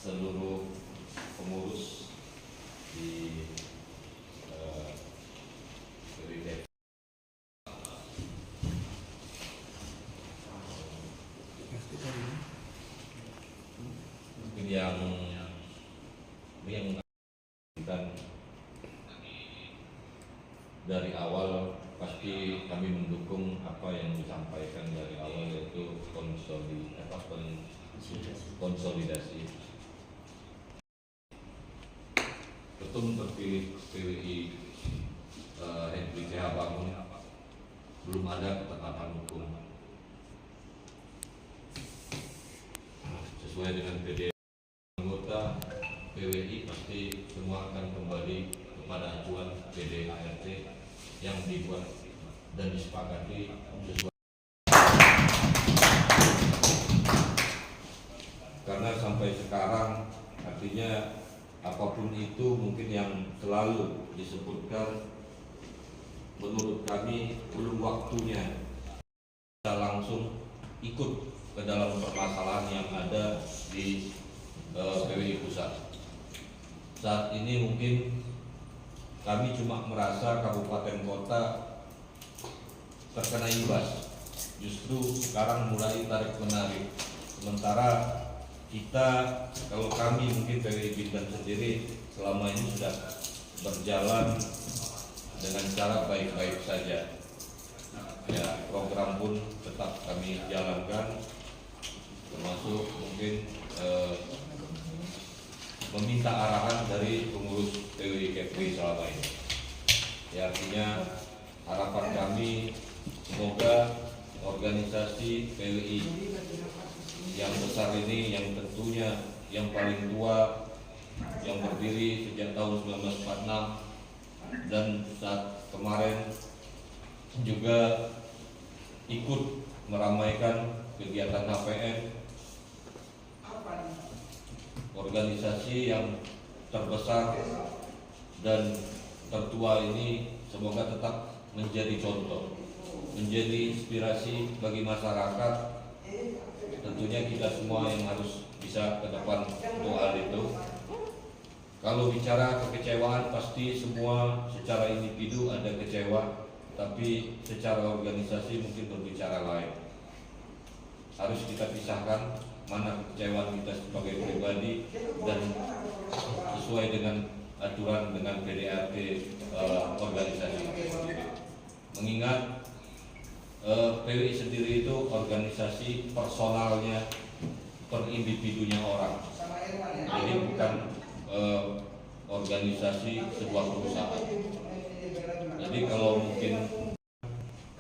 seluruh pengurus di PWI. Mungkin yang dan dari awal pasti kami mendukung apa yang disampaikan dari awal, yaitu konsolidasi. Ketum terpilih PWI Henry C.H. Bangun belum ada ketetapan hukum sesuai dengan PD. Anggota PWI pasti semua akan kembali kepada acuan PDART yang dibuat dan disepakati sesuai. Karena sampai sekarang artinya apapun itu mungkin yang selalu disebutkan, menurut kami belum waktunya kita langsung ikut ke dalam permasalahan yang ada di PWI Pusat. Saat ini mungkin kami cuma merasa kabupaten kota terkena imbas, justru sekarang mulai tarik menarik. Sementara kita, kalau kami mungkin PWI Bintan sendiri selama ini sudah berjalan dengan cara baik-baik saja. Ya, program pun tetap kami jalankan, termasuk mungkin meminta arahan dari pengurus PWI Kepri selama ini. Ya, artinya harapan kami semoga organisasi PWI yang besar ini, yang tentunya yang paling tua, yang berdiri sejak tahun 1946 dan saat kemarin juga ikut meramaikan kegiatan HPN, organisasi yang terbesar dan tertua ini, semoga tetap menjadi contoh, menjadi inspirasi bagi masyarakat. Tentunya kita semua yang harus bisa ke depan untuk hal itu. Kalau bicara kekecewaan, pasti semua secara individu ada kecewa, tapi secara organisasi mungkin berbicara lain. Harus kita pisahkan mana kekecewaan kita sebagai pribadi dan sesuai dengan aturan dengan PDART organisasi. Mengingat PWI sendiri itu organisasi personalnya, per individunya orang, jadi bukan organisasi sebuah perusahaan. Jadi kalau mungkin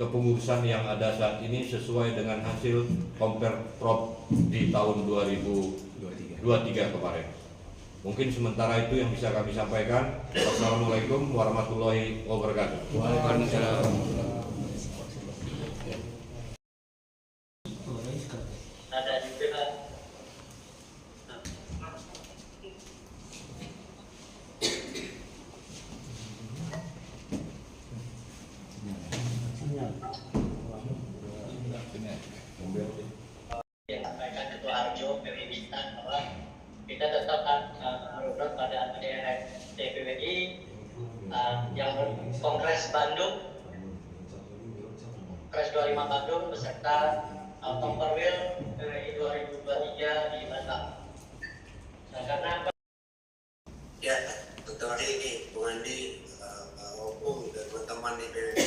kepengurusan yang ada saat ini sesuai dengan hasil Komperprov di tahun 2023 kemarin. Mungkin sementara itu yang bisa kami sampaikan. Wassalamualaikum warahmatullahi wabarakatuh. Waalaikumsalam. Ada juga yang sampaikan Ketua Arjo PWI Bintan bahwa kita tetap menurut pada ADART PWI yang Kongres Bandung, Kongres 25 Bandung beserta Komperwil PWI 2023 di Batam. Nah, karena ya, terima kasih ini Bung Andi, Pak Opung dan teman-teman di PWI.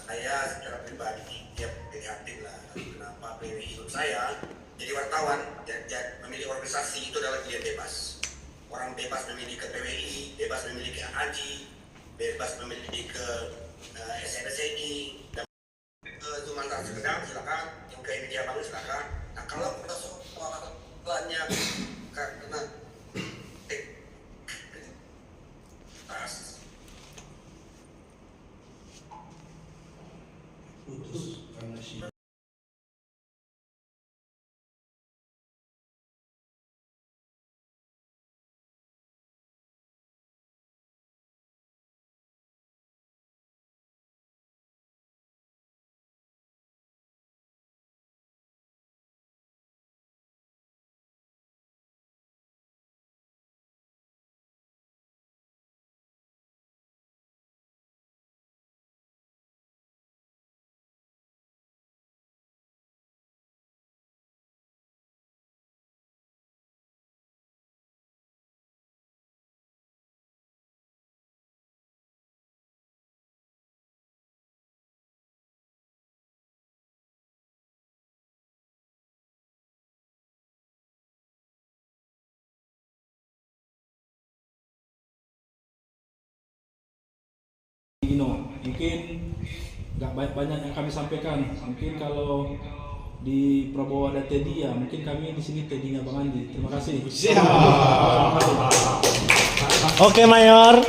Saya secara pribadi tiap prihatin lah kenapa PWI hidup saya jadi wartawan dan memilih organisasi itu adalah pilihan bebas. Orang bebas memilih ke PWI, bebas memilih ke AJI, bebas memilih ke SNSI, dan ke Sumatera Sekedang silakan, yang ke Indonesia Baru silakan. Nah, kalau persoalannya karena Putus karena Ino. Mungkin nggak banyak yang kami sampaikan. Mungkin kalau di Prabowo ada Teddy, ya mungkin kami di sini Teddy-nya Bang Andi. Terima kasih. Terima kasih. Oke, Mayor.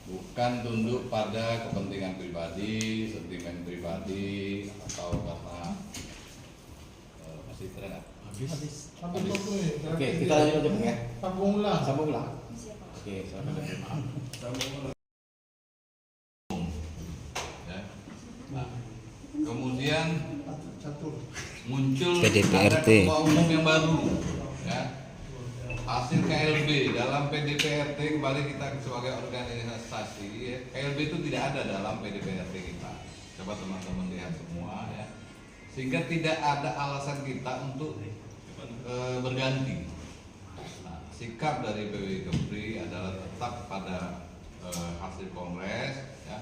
Bukan tunduk pada kepentingan pribadi, sentimen pribadi, atau karena masih terang. Habis. Habis. Oke, kita lanjut aja, Bang, ya. Sambung ulang. Sambung ulang. Oke, silakan. Ya. Nah, kemudian Catur. muncul PDPRT. ada ketua umum yang baru, ya. Hasil KLB dalam PDPRT, kembali kita sebagai organisasi, ya, KLB itu tidak ada dalam PDPRT kita. Coba teman-teman lihat semua, ya. Sehingga tidak ada alasan kita untuk berganti. Nah, sikap dari PWI Kepri adalah tetap pada hasil kongres, ya,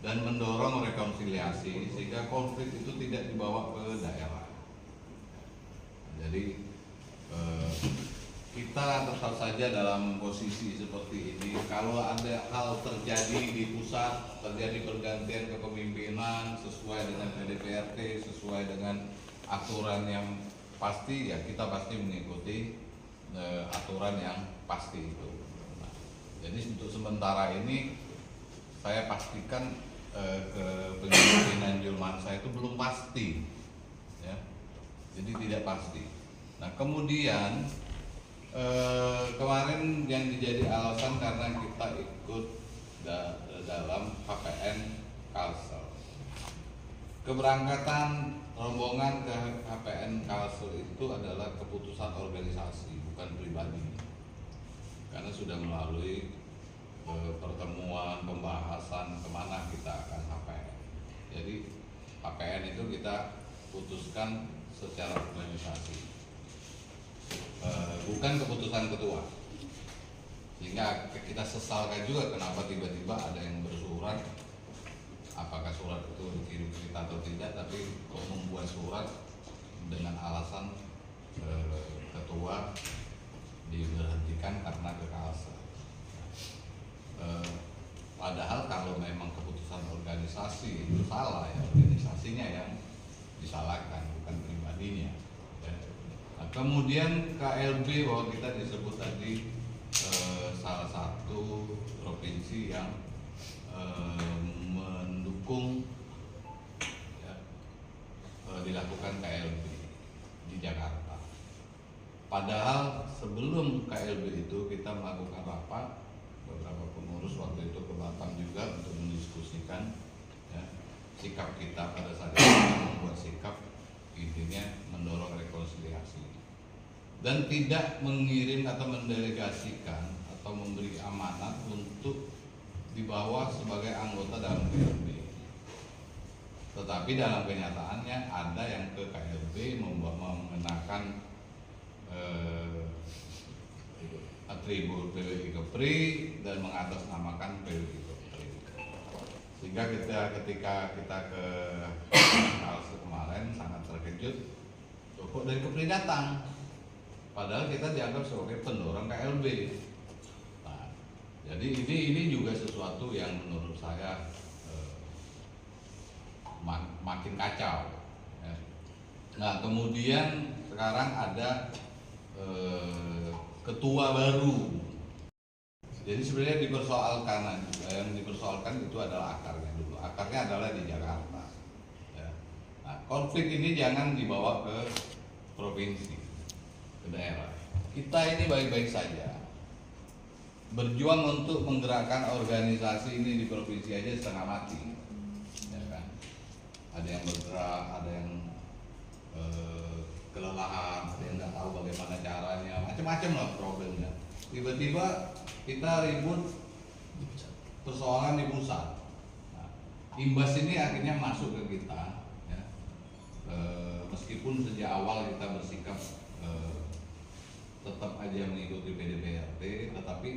dan mendorong rekonsiliasi sehingga konflik itu tidak dibawa ke daerah. Jadi kita tetap saja dalam posisi seperti ini. Kalau ada hal terjadi di pusat, terjadi pergantian kepemimpinan sesuai dengan PDPRT, sesuai dengan aturan yang pasti, ya kita pasti mengikuti aturan yang pasti itu. Nah, jadi untuk sementara ini saya pastikan kepemimpinan Julmansyah itu belum pasti, ya. Jadi tidak pasti. Nah, kemudian kemarin yang dijadi alasan karena kita ikut dalam KPN Kalsel. Keberangkatan rombongan ke KPN Kalsel itu adalah keputusan organisasi, bukan pribadi. Karena sudah melalui pertemuan, pembahasan kemana kita akan KPN. Jadi KPN itu kita putuskan secara organisasi. Bukan keputusan ketua, sehingga kita sesalkan juga kenapa tiba-tiba ada yang bersurat, apakah surat itu dikirim ke kita atau tidak, tapi kok membuat surat dengan alasan ketua diberhentikan karena kekalahan. Padahal kalau memang keputusan organisasi itu salah, ya organisasinya yang disalahkan, bukan pribadinya. Nah, kemudian KLB bahwa kita disebut tadi salah satu provinsi yang mendukung, ya, dilakukan KLB di Jakarta. Padahal sebelum KLB itu kita melakukan rapat, beberapa pengurus waktu itu ke Batam juga untuk mendiskusikan, ya, sikap kita pada saat itu, membuat sikap intinya mendorong rekonsiliasi dan tidak mengirim atau mendelegasikan atau memberi amanat untuk dibawa sebagai anggota dalam KLB. Tetapi dalam kenyataannya ada yang ke KLB mengenakan atribut PWI Kepri dan mengatasnamakan PWI Kepri. Sehingga ketika kita ke Kalsel kemarin sangat terkejut, kok dari Kepri datang, padahal kita dianggap sebagai pendorong KLB. Nah, jadi ini juga sesuatu yang menurut saya makin kacau, ya. Nah, kemudian sekarang ada ketua baru. Jadi sebenarnya dipersoalkan, yang dipersoalkan itu adalah akarnya dulu. Akarnya adalah di Jakarta. Ya. Nah, konflik ini jangan dibawa ke provinsi, ke daerah. Kita ini baik-baik saja. Berjuang untuk menggerakkan organisasi ini di provinsi aja setengah mati. Ya kan? Ada yang bergerak, ada yang kelelahan, ada yang nggak tahu bagaimana caranya, macam-macam lah problemnya. Tiba-tiba kita ribut persoalan di pusat. Nah, imbas ini akhirnya masuk ke kita, ya. Meskipun sejak awal kita bersikap tetap aja mengikuti PDPRT, tetapi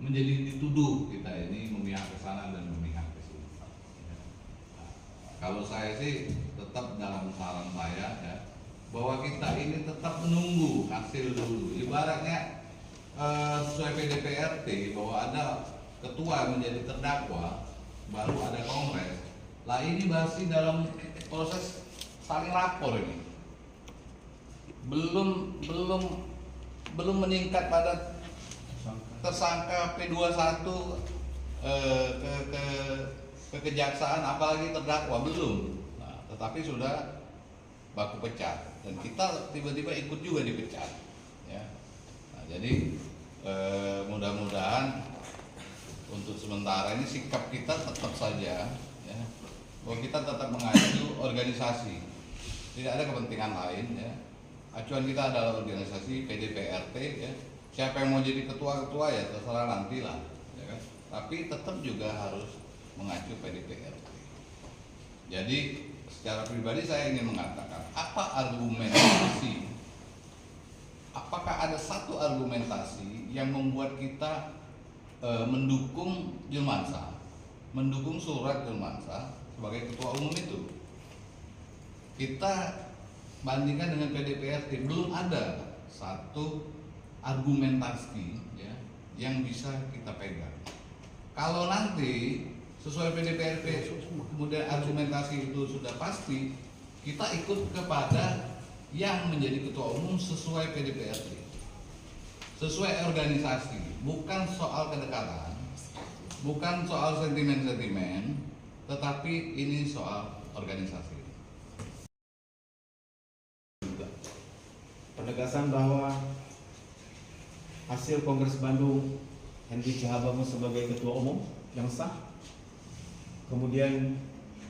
menjadi dituduh kita ini memihak ke sana dan memihak ke sini. Ya. Kalau saya sih tetap dalam saran saya ya, bahwa kita ini tetap menunggu hasil dulu. Ibaratnya sesuai PDPRT bahwa ada ketua menjadi terdakwa, baru ada kongres. Lah ini masih dalam proses saling lapor ini. Belum meningkat pada tersangka P21 ke kejaksaan, apalagi terdakwa belum. Nah, tetapi sudah baku pecat dan kita tiba-tiba ikut juga dipecat. Ya. Nah, jadi mudah-mudahan untuk sementara ini sikap kita tetap saja, ya, bahwa kita tetap mengacu organisasi. Tidak ada kepentingan lain. Ya. Acuan kita adalah organisasi PDPRT. Ya. Siapa yang mau jadi ketua-ketua ya terserah nantilah. Ya kan? Tapi tetap juga harus mengacu PDPRT. Jadi secara pribadi saya ingin mengatakan, apa argumentasi? Apakah ada satu argumentasi yang membuat kita mendukung Julmansyah, mendukung surat Julmansyah sebagai ketua umum itu? Kita bandingkan dengan PDPRT, belum ada satu argumentasi ya, yang bisa kita pegang. Kalau nanti sesuai PDPRT kemudian argumentasi itu sudah pasti, kita ikut kepada yang menjadi ketua umum sesuai PDPRT, sesuai organisasi, bukan soal kedekatan, bukan soal sentimen-sentimen, tetapi ini soal organisasi. Penegasan bahwa hasil Kongres Bandung Henry Cahabangun sebagai ketua umum yang sah. Kemudian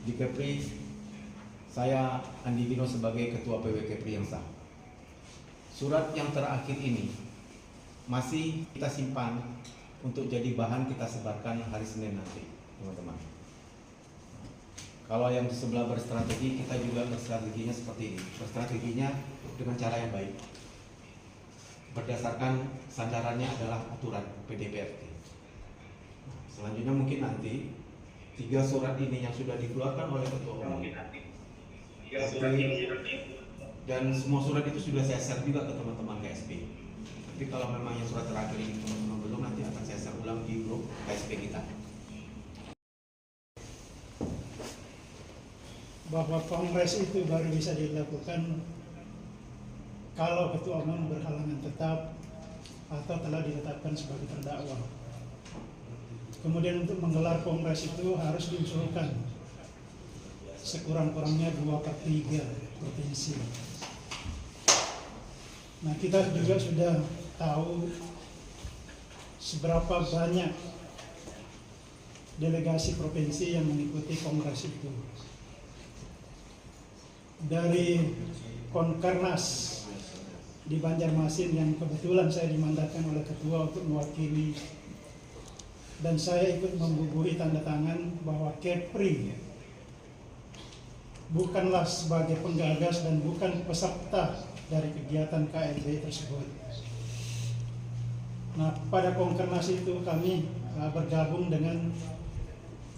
di Kepri saya Andi Dino sebagai ketua PW Kepri yang sah. Surat yang terakhir ini masih kita simpan untuk jadi bahan kita sebarkan hari Senin nanti, teman-teman. Kalau yang di sebelah berstrategi, kita juga berstrateginya seperti ini. Berstrateginya dengan cara yang baik. Berdasarkan sandarannya adalah aturan PDPRT. Selanjutnya mungkin nanti 3 surat ini yang sudah dikeluarkan oleh ketua umum dan semua surat itu sudah saya share juga ke teman-teman KSP. Tapi kalau memang yang surat terakhir ini teman-teman belum, nanti akan saya share ulang di grup KSP kita. Bahwa kongres itu baru bisa dilakukan kalau ketua umum berhalangan tetap atau telah ditetapkan sebagai terdakwa. Kemudian untuk menggelar kongres itu harus diusulkan sekurang-kurangnya 2/3 provinsi. Nah, kita juga sudah tahu seberapa banyak delegasi provinsi yang mengikuti kongres itu. Dari Konkernas di Banjarmasin yang kebetulan saya dimandatkan oleh ketua untuk mewakili, dan saya ikut membubuhi tanda tangan bahwa Kepri bukanlah sebagai penggagas dan bukan peserta dari kegiatan KLB tersebut. Nah, pada Konkernas itu kami bergabung dengan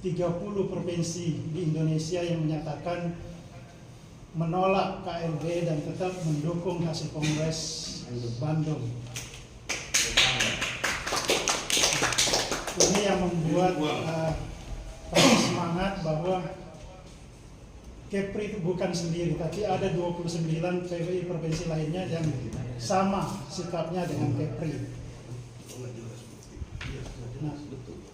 30 provinsi di Indonesia yang menyatakan menolak KLB dan tetap mendukung hasil Kongres Bandung. Ini yang membuat kami semangat bahwa Kepri itu bukan sendiri, tapi ada 29 PWI provinsi lainnya yang sama sikapnya dengan Kepri. Nah,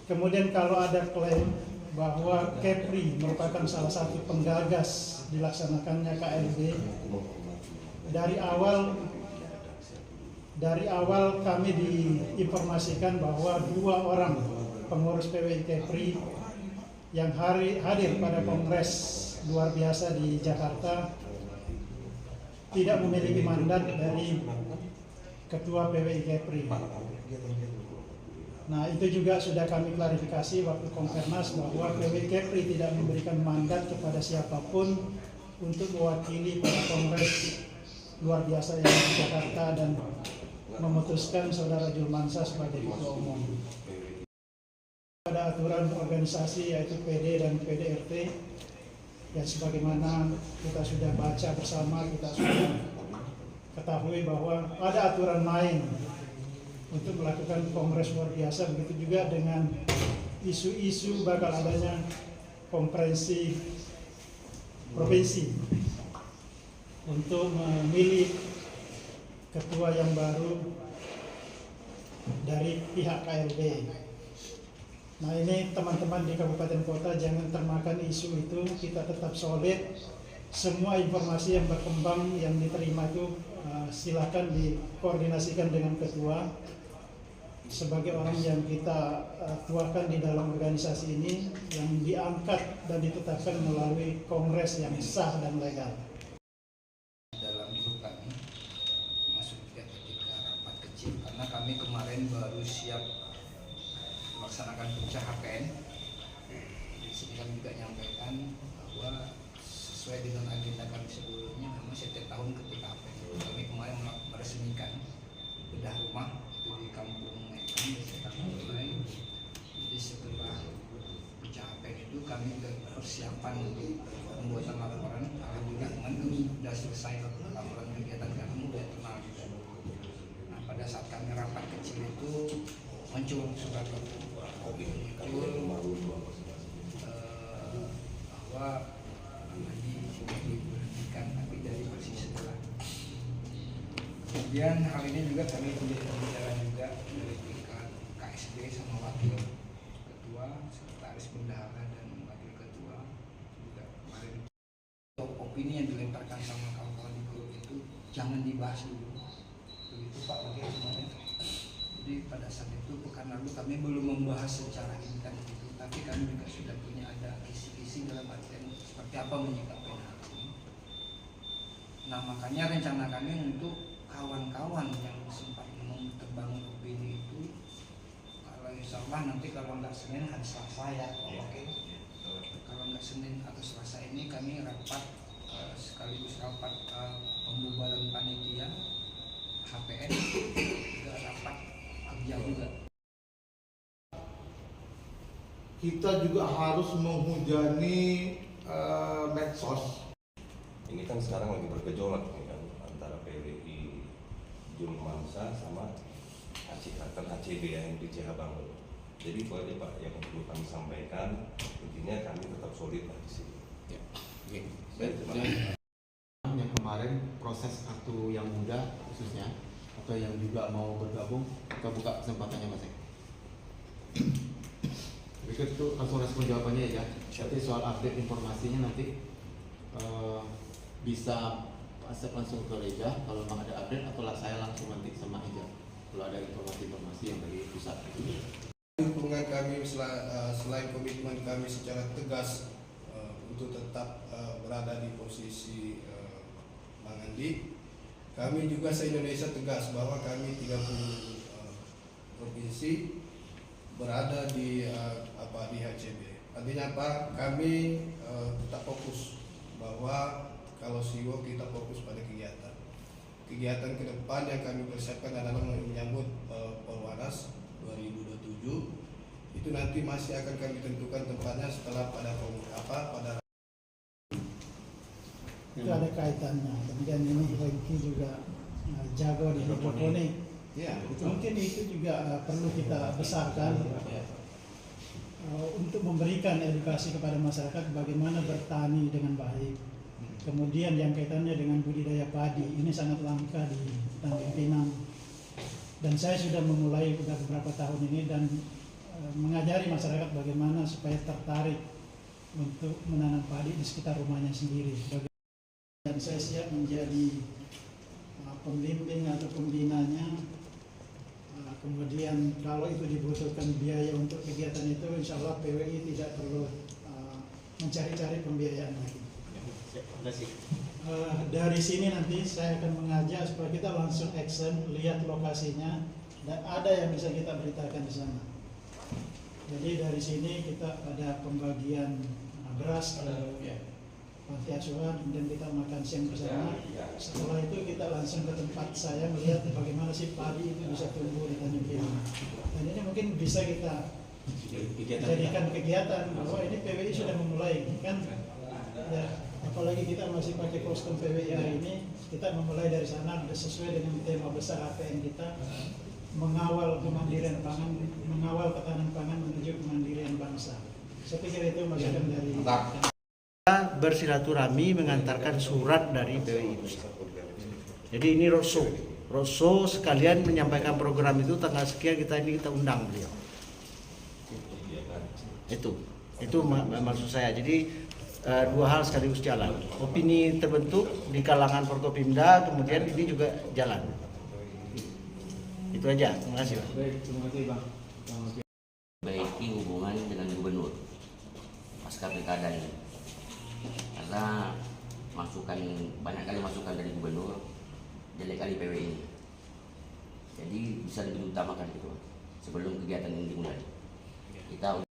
kemudian kalau ada klaim bahwa Kepri merupakan salah satu penggagas dilaksanakannya KLB, dari awal kami diinformasikan bahwa 2 orang pengurus PWI Kepri yang hadir pada kongres luar biasa di Jakarta tidak memiliki mandat dari ketua PWI Kepri. Nah, itu juga sudah kami klarifikasi waktu Konkernas bahwa PWI Kepri tidak memberikan mandat kepada siapapun untuk mewakili pada kongres luar biasa yang di Jakarta dan memutuskan saudara Julmansyah sebagai ketua umum. Pada aturan organisasi yaitu PD dan PDRT, Dan sebagaimana kita sudah baca bersama, kita sudah ketahui bahwa ada aturan main untuk melakukan kongres luar biasa. Begitu juga dengan isu-isu bakal adanya konferensi provinsi untuk memilih ketua yang baru dari pihak KLB. Nah, ini teman-teman di kabupaten kota jangan termakan isu itu, kita tetap solid. Semua informasi yang berkembang yang diterima itu silakan dikoordinasikan dengan ketua. Sebagai orang yang kita tuakan di dalam organisasi ini, yang diangkat dan ditetapkan melalui kongres yang sah dan legal. Dalam hidup kami, termasuk ketika rapat kecil, karena kami kemarin baru siap melaksanakan puncak HPN. Di sini kami juga menyampaikan bahwa sesuai dengan agenda kami sebelumnya, memang setiap tahun ketika HPN itu kami kemarin meresmikan bedah rumah itu di kampung Mekan, di kampung lain. Jadi setelah puncak HPN itu kami juga persiapan untuk pembuatan laporan. Alhamdulillah kami sudah selesai laporan kegiatan kami, sudah tenang juga. Nah, pada saat kami rapat kecil itu muncul surat itu bahwa diberhentikan, tapi dari posisi setelah. Kemudian hal ini juga kami berbicara juga dari tingkat KSD sama wakil ketua, sekretaris bendahara dan wakil ketua juga kemarin. Opini yang dilemparkan sama kawan-kawan di grup itu jangan dibahas dulu. Begitu Pak bagaimana? Jadi pada saat itu pekan lalu kami belum membahas secara intens itu, tapi kami juga sudah punya ada kisi-kisi dalam artian seperti apa menyikapi hal ini. Nah, makanya rencana kami untuk kawan-kawan yang sempat membangun opini itu, kalau insya Allah nanti kalau nggak Senin hari Selasa ya, oke. Kalau nggak Senin atau Selasa ini kami rapat sekaligus rapat pembubaran panitia HPN, juga rapat kerja juga. Kita juga harus menghujani medsos. Ini kan sekarang lagi bergejolak nih kan, antara PWI Junmansa sama HCB yang di Cihabang. Jadi itu aja Pak yang perlu kami sampaikan. Intinya kami tetap solid lah di sini. Ya. Oke. Terima kasih. Yang kemarin proses kartu yang muda khususnya atau yang juga mau bergabung, kita buka kesempatannya Mas Ek. Berikut itu langsung respon jawabannya ya. Nanti soal update informasinya nanti bisa WhatsApp langsung ke Reja kalau memang ada update, atau saya langsung nanti sama Eja kalau ada informasi yang dari pusat. Dukungan kami selain komitmen kami secara tegas untuk tetap berada di posisi Bang Andi, kami juga se-Indonesia tegas bahwa kami 30 provinsi berada di HCB. Artinya apa? Kami tetap fokus bahwa kalau SIWO kita fokus pada kegiatan. Kegiatan ke depan yang kami persiapkan adalah menyambut Polwanas 2027. Itu nanti masih akan kami tentukan tempatnya setelah pada Itu ada kaitannya. Kemudian ini Hengki juga jago di hidroponik. Ya, Mungkin itu juga perlu kita besarkan untuk memberikan edukasi kepada masyarakat bagaimana bertani dengan baik. Kemudian yang kaitannya dengan budidaya padi, ini sangat langka di Tanjung Pinang. Dan saya sudah memulai beberapa tahun ini dan mengajari masyarakat bagaimana supaya tertarik untuk menanam padi di sekitar rumahnya sendiri. Dan saya siap menjadi pembimbing atau pembinanya. Kemudian kalau itu dibutuhkan biaya untuk kegiatan itu, insya Allah PWI tidak perlu mencari-cari pembiayaan lagi. Dari sini nanti saya akan mengajak supaya kita langsung action, lihat lokasinya, dan ada yang bisa kita beritakan di sana. Jadi dari sini kita ada pembagian beras ke panti asuhan, kemudian kita makan siang bersama. Setelah itu kita langsung ke tempat saya melihat bagaimana sih padi itu bisa tumbuh di Tanjung Pinang. Dan ini mungkin bisa kita jadikan kegiatan bahwa ini PWI sudah memulai kan. Ya, apalagi kita masih pakai kostum PWI hari ini, kita memulai dari sana sesuai dengan tema besar APN kita, mengawal kemandirian pangan, mengawal ketahanan pangan menuju kemandirian bangsa. Saya pikir itu masukan dari kita bersilaturahmi mengantarkan surat dari PWI Pusat. Jadi ini roadshow sekalian menyampaikan program itu tanggal sekian kita undang beliau. Itu maksud saya. Jadi dua hal sekaligus jalan. Opini terbentuk di kalangan Forkopimda, kemudian ini juga jalan. Itu aja. Terima kasih. Baik, terima kasih Bang. Baiki hubungan dengan gubernur pasca pilkada ini, karena banyak kali masukan dari gubernur, jelek kali PWI ini. Jadi bisa lebih utamakan itu sebelum kegiatan ini dimulai. Kita